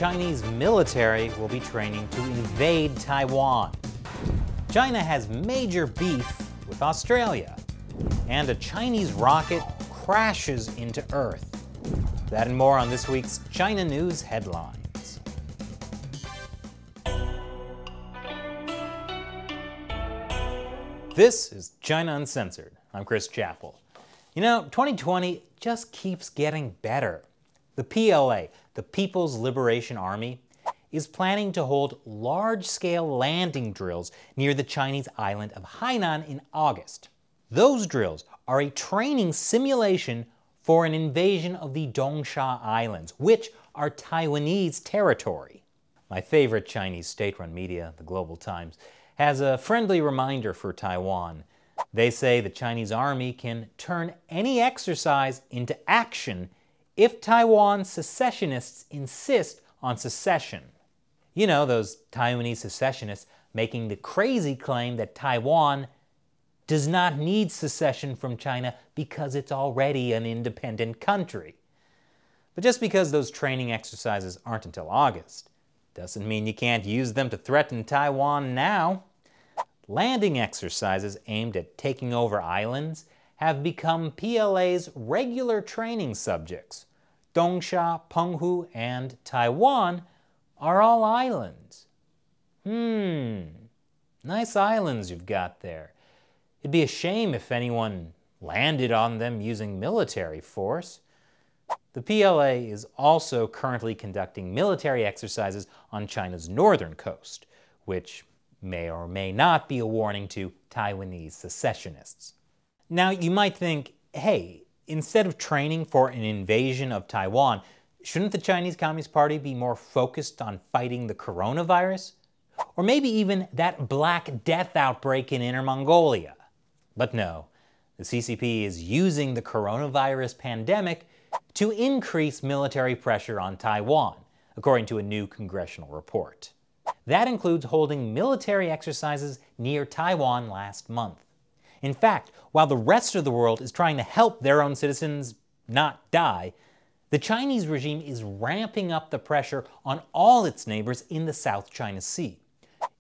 Chinese military will be training to invade Taiwan. China has major beef with Australia, and a Chinese rocket crashes into Earth. That and more on this week's China News Headlines. This is China Uncensored. I'm Chris Chappell. You know, 2020 just keeps getting better. The PLA, the People's Liberation Army, is planning to hold large-scale landing drills near the Chinese island of Hainan in August. Those drills are a training simulation for an invasion of the Dongsha Islands, which are Taiwanese territory. My favorite Chinese state-run media, the Global Times, has a friendly reminder for Taiwan. They say the Chinese army can turn any exercise into action if Taiwan secessionists insist on secession. You know, those Taiwanese secessionists making the crazy claim that Taiwan does not need secession from China because it's already an independent country. But just because those training exercises aren't until August, doesn't mean you can't use them to threaten Taiwan now. Landing exercises aimed at taking over islands have become PLA's regular training subjects. Dongsha, Penghu, and Taiwan are all islands. Nice islands you've got there. It'd be a shame if anyone landed on them using military force. The PLA is also currently conducting military exercises on China's northern coast, which may or may not be a warning to Taiwanese secessionists. Now, you might think, hey, instead of training for an invasion of Taiwan, shouldn't the Chinese Communist Party be more focused on fighting the coronavirus? Or maybe even that Black Death outbreak in Inner Mongolia? But no, the CCP is using the coronavirus pandemic to increase military pressure on Taiwan, according to a new congressional report. That includes holding military exercises near Taiwan last month. In fact, while the rest of the world is trying to help their own citizens not die, the Chinese regime is ramping up the pressure on all its neighbors in the South China Sea.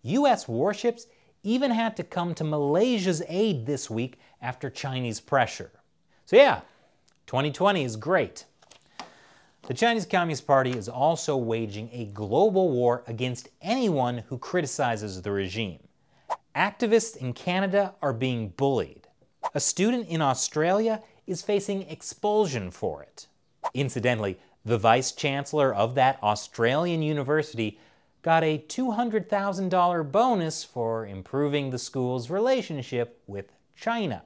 U.S. warships even had to come to Malaysia's aid this week after Chinese pressure. So yeah, 2020 is great. The Chinese Communist Party is also waging a global war against anyone who criticizes the regime. Activists in Canada are being bullied. A student in Australia is facing expulsion for it. Incidentally, the vice-chancellor of that Australian university got a $200,000 bonus for improving the school's relationship with China.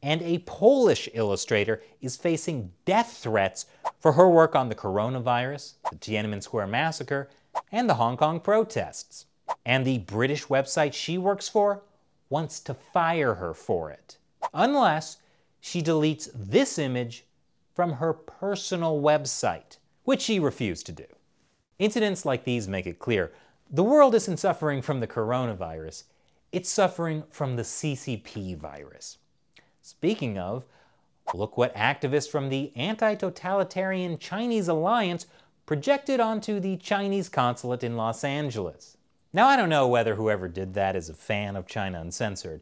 And a Polish illustrator is facing death threats for her work on the coronavirus, the Tiananmen Square massacre, and the Hong Kong protests. And the British website she works for wants to fire her for it, unless she deletes this image from her personal website, which she refused to do. Incidents like these make it clear the world isn't suffering from the coronavirus, it's suffering from the CCP virus. Speaking of, look what activists from the anti-totalitarian Chinese Alliance projected onto the Chinese consulate in Los Angeles. Now, I don't know whether whoever did that is a fan of China Uncensored,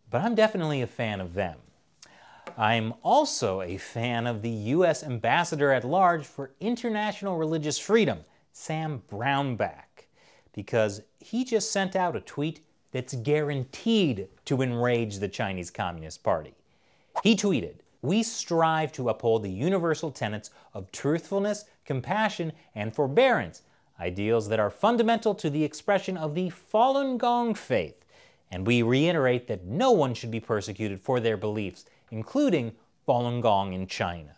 but I'm definitely a fan of them. I'm also a fan of the U.S. Ambassador at Large for International Religious Freedom, Sam Brownback, because he just sent out a tweet that's guaranteed to enrage the Chinese Communist Party. He tweeted, "We strive to uphold the universal tenets of truthfulness, compassion, and forbearance, ideals that are fundamental to the expression of the Falun Gong faith, and we reiterate that no one should be persecuted for their beliefs, including Falun Gong in China."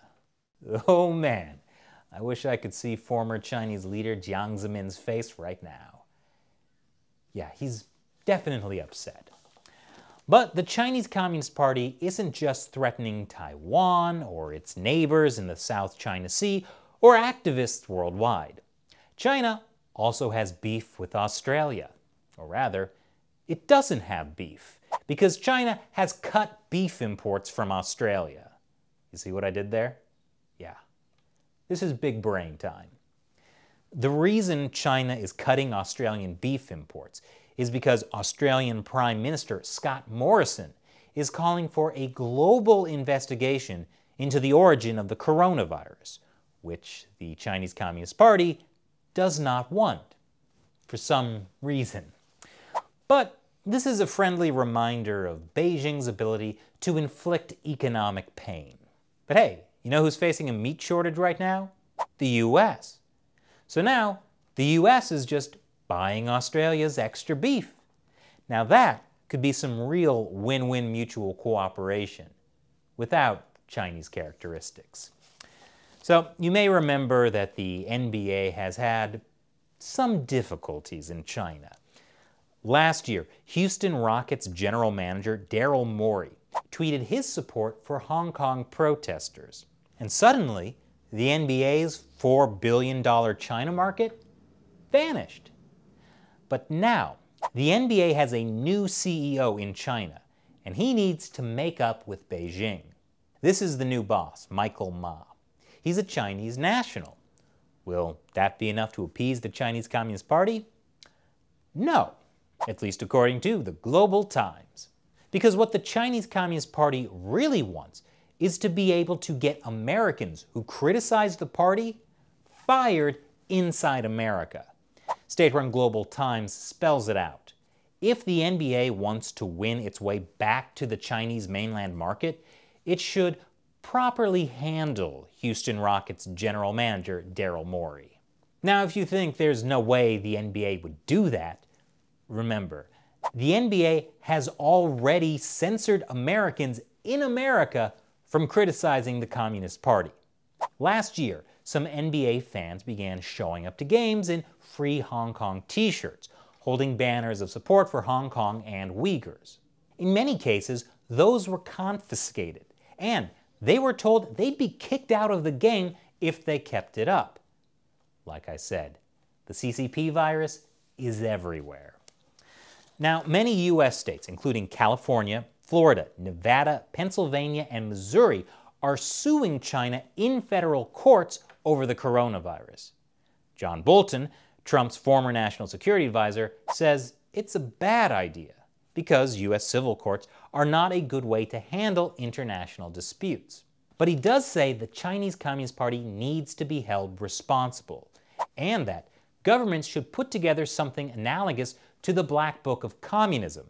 Oh man, I wish I could see former Chinese leader Jiang Zemin's face right now. Yeah, he's definitely upset. But the Chinese Communist Party isn't just threatening Taiwan or its neighbors in the South China Sea or activists worldwide. China also has beef with Australia. Or rather, it doesn't have beef, because China has cut beef imports from Australia. You see what I did there? Yeah. This is big brain time. The reason China is cutting Australian beef imports is because Australian Prime Minister Scott Morrison is calling for a global investigation into the origin of the coronavirus, which the Chinese Communist Party does not want, for some reason. But this is a friendly reminder of Beijing's ability to inflict economic pain. But hey, you know who's facing a meat shortage right now? The US. So now, the US is just buying Australia's extra beef. Now that could be some real win-win mutual cooperation without Chinese characteristics. So you may remember that the NBA has had some difficulties in China. Last year, Houston Rockets general manager Daryl Morey tweeted his support for Hong Kong protesters. And suddenly, the NBA's $4 billion China market vanished. But now, the NBA has a new CEO in China, and he needs to make up with Beijing. This is the new boss, Michael Ma. He's a Chinese national. Will that be enough to appease the Chinese Communist Party? No, at least according to the Global Times. Because what the Chinese Communist Party really wants is to be able to get Americans who criticize the party fired inside America. State-run Global Times spells it out. If the NBA wants to win its way back to the Chinese mainland market, it should properly handle Houston Rockets general manager Daryl Morey. Now, if you think there's no way the NBA would do that, remember, the NBA has already censored Americans in America from criticizing the Communist Party. Last year, some NBA fans began showing up to games in free Hong Kong t-shirts, holding banners of support for Hong Kong and Uyghurs. In many cases, those were confiscated, and they were told they'd be kicked out of the game if they kept it up. Like I said, the CCP virus is everywhere. Now, many U.S. states, including California, Florida, Nevada, Pennsylvania, and Missouri, are suing China in federal courts over the coronavirus. John Bolton, Trump's former national security advisor, says it's a bad idea because U.S. civil courts are not a good way to handle international disputes. But he does say the Chinese Communist Party needs to be held responsible, and that governments should put together something analogous to the Black Book of Communism.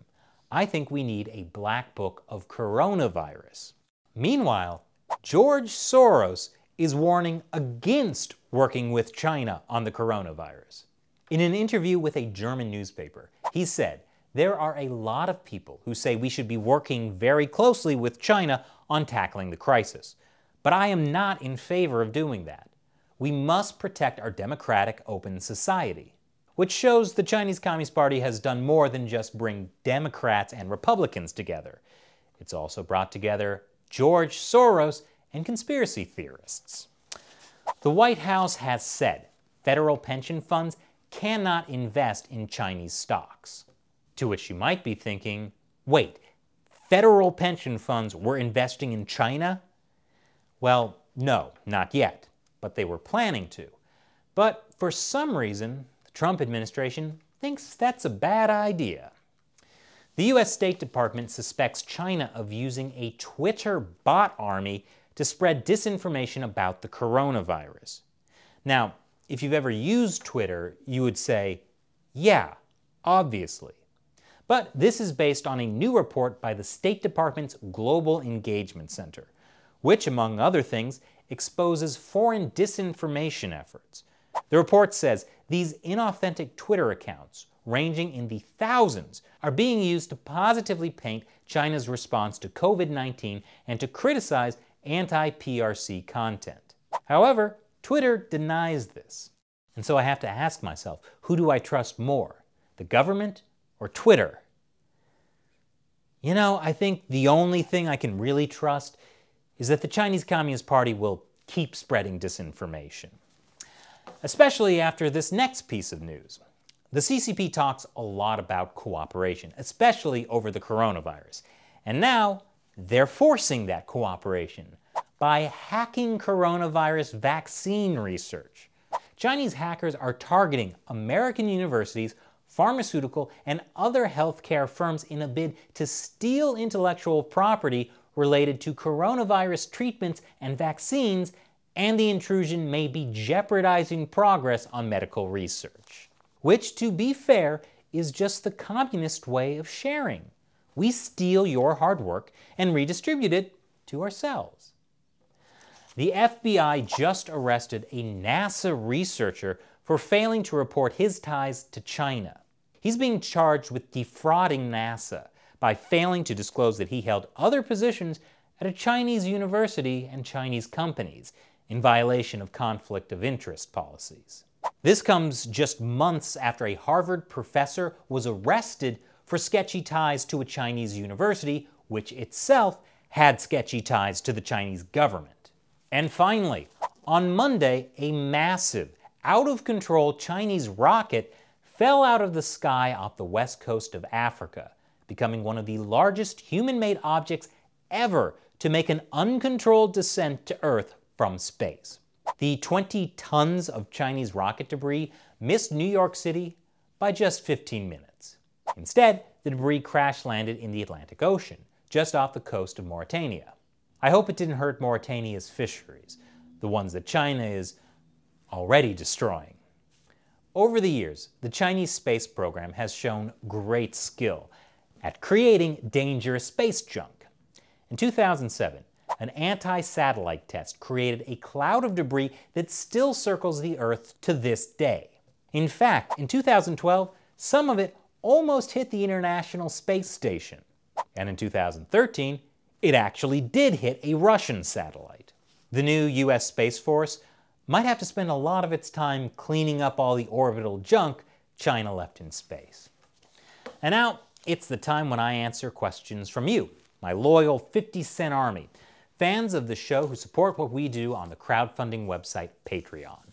I think we need a Black Book of Coronavirus. Meanwhile, George Soros is warning against working with China on the coronavirus. In an interview with a German newspaper, he said, "There are a lot of people who say we should be working very closely with China on tackling the crisis. But I am not in favor of doing that. We must protect our democratic, open society." Which shows the Chinese Communist Party has done more than just bring Democrats and Republicans together. It's also brought together George Soros and conspiracy theorists. The White House has said federal pension funds cannot invest in Chinese stocks. To which you might be thinking, wait, federal pension funds were investing in China? Well, no, not yet, but they were planning to. But for some reason, the Trump administration thinks that's a bad idea. The U.S. State Department suspects China of using a Twitter bot army to spread disinformation about the coronavirus. Now, if you've ever used Twitter, you would say, yeah, obviously. But this is based on a new report by the State Department's Global Engagement Center, which, among other things, exposes foreign disinformation efforts. The report says these inauthentic Twitter accounts, ranging in the thousands, are being used to positively paint China's response to COVID-19 and to criticize anti-PRC content. However, Twitter denies this. And so I have to ask myself, who do I trust more, the government or Twitter? You know, I think the only thing I can really trust is that the Chinese Communist Party will keep spreading disinformation. Especially after this next piece of news. The CCP talks a lot about cooperation, especially over the coronavirus. And now, they're forcing that cooperation by hacking coronavirus vaccine research. Chinese hackers are targeting American universities, pharmaceutical, and other healthcare firms in a bid to steal intellectual property related to coronavirus treatments and vaccines, and the intrusion may be jeopardizing progress on medical research. Which, to be fair, is just the communist way of sharing. We steal your hard work and redistribute it to ourselves. The FBI just arrested a NASA researcher for failing to report his ties to China. He's being charged with defrauding NASA by failing to disclose that he held other positions at a Chinese university and Chinese companies, in violation of conflict of interest policies. This comes just months after a Harvard professor was arrested for sketchy ties to a Chinese university, which itself had sketchy ties to the Chinese government. And finally, on Monday, a massive, out-of-control Chinese rocket fell out of the sky off the west coast of Africa, becoming one of the largest human-made objects ever to make an uncontrolled descent to Earth from space. The 20 tons of Chinese rocket debris missed New York City by just 15 minutes. Instead, the debris crash-landed in the Atlantic Ocean, just off the coast of Mauritania. I hope it didn't hurt Mauritania's fisheries, the ones that China is already destroying. Over the years, the Chinese space program has shown great skill at creating dangerous space junk. In 2007, an anti-satellite test created a cloud of debris that still circles the Earth to this day. In fact, in 2012, some of it almost hit the International Space Station. And in 2013, it actually did hit a Russian satellite. The new US Space Force might have to spend a lot of its time cleaning up all the orbital junk China left in space. And now, it's the time when I answer questions from you, my loyal 50-cent army, fans of the show who support what we do on the crowdfunding website Patreon.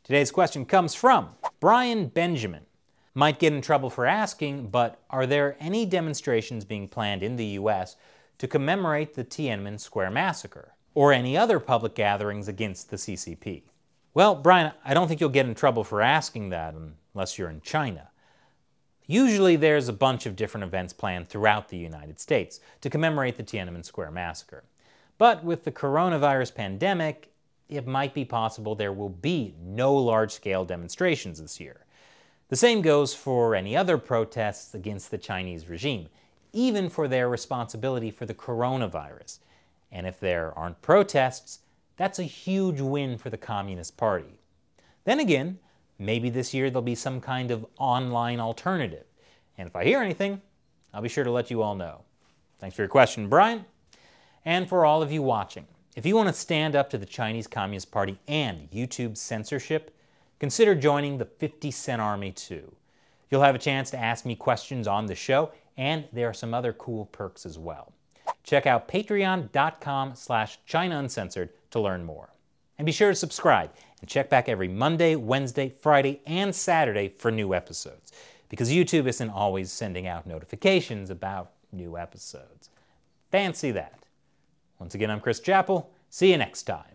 Today's question comes from Brian Benjamin. Might get in trouble for asking, but are there any demonstrations being planned in the US to commemorate the Tiananmen Square massacre, or any other public gatherings against the CCP? Well, Brian, I don't think you'll get in trouble for asking that unless you're in China. Usually there's a bunch of different events planned throughout the United States to commemorate the Tiananmen Square massacre. But with the coronavirus pandemic, it might be possible there will be no large-scale demonstrations this year. The same goes for any other protests against the Chinese regime, even for their responsibility for the coronavirus. And if there aren't protests, that's a huge win for the Communist Party. Then again, maybe this year there'll be some kind of online alternative. And if I hear anything, I'll be sure to let you all know. Thanks for your question, Brian. And for all of you watching, if you want to stand up to the Chinese Communist Party and YouTube's censorship, consider joining the 50-cent army too. You'll have a chance to ask me questions on the show, and there are some other cool perks as well. Check out patreon.com/ChinaUncensored to learn more. And be sure to subscribe and check back every Monday, Wednesday, Friday, and Saturday for new episodes, because YouTube isn't always sending out notifications about new episodes. Fancy that. Once again, I'm Chris Chappell. See you next time.